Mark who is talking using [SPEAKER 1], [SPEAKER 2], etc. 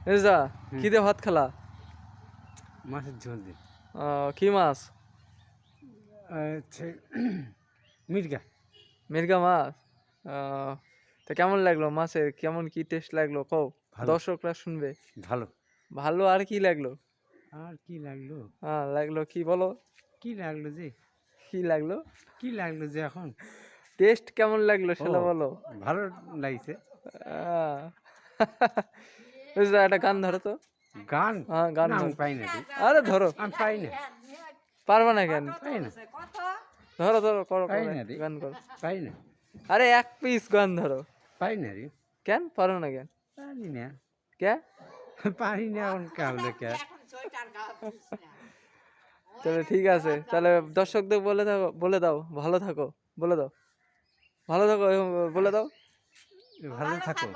[SPEAKER 1] মির্জা কি দিয়ে ভাত খেলা?
[SPEAKER 2] মাছের ঝোল দিন।
[SPEAKER 1] কি মাছ?
[SPEAKER 2] হচ্ছে মির্গা।
[SPEAKER 1] মির্গা মাছ। আহ, তা কেমন লাগলো মাছের? কেমন কি টেস্ট লাগলো কও?
[SPEAKER 2] ভালো
[SPEAKER 1] দর্শকরা শুনবে।
[SPEAKER 2] ভালো।
[SPEAKER 1] ভালো আর কি লাগলো?
[SPEAKER 2] আর কি লাগলো?
[SPEAKER 1] লাগলো কি বলো?
[SPEAKER 2] কি লাগলো যে
[SPEAKER 1] কি লাগলো?
[SPEAKER 2] কি লাগলো যে এখন?
[SPEAKER 1] টেস্ট কেমন লাগলো
[SPEAKER 2] ও
[SPEAKER 1] সেটা বলো।
[SPEAKER 2] ভালো লাগছে।
[SPEAKER 1] আহ, মির্জা একটা গান ধরো তো।
[SPEAKER 2] গান
[SPEAKER 1] গান
[SPEAKER 2] না, আমি
[SPEAKER 1] ধরো।
[SPEAKER 2] পাই না রে।
[SPEAKER 1] আরে ধরো।
[SPEAKER 2] আমি পাই না,
[SPEAKER 1] পারবা না কেন?
[SPEAKER 2] পাই না,
[SPEAKER 1] ধরো ধরো, করো
[SPEAKER 2] পাই
[SPEAKER 1] করো,
[SPEAKER 2] না
[SPEAKER 1] একটা
[SPEAKER 2] রে,
[SPEAKER 1] গান করো।
[SPEAKER 2] পাই না,
[SPEAKER 1] আরে এক পিস গান ধরো।
[SPEAKER 2] পাই না রে,
[SPEAKER 1] কেন পারো না কেন?
[SPEAKER 2] পারি না,
[SPEAKER 1] কে?
[SPEAKER 2] পারি না এখন কাবলে কে।
[SPEAKER 1] তাহলে ঠিক আছে, তাহলে দর্শকদের বলে দাও ভালো থাকো, বলে দাও ভালো থাকো, বলে দাও।
[SPEAKER 2] ভালো থাকো।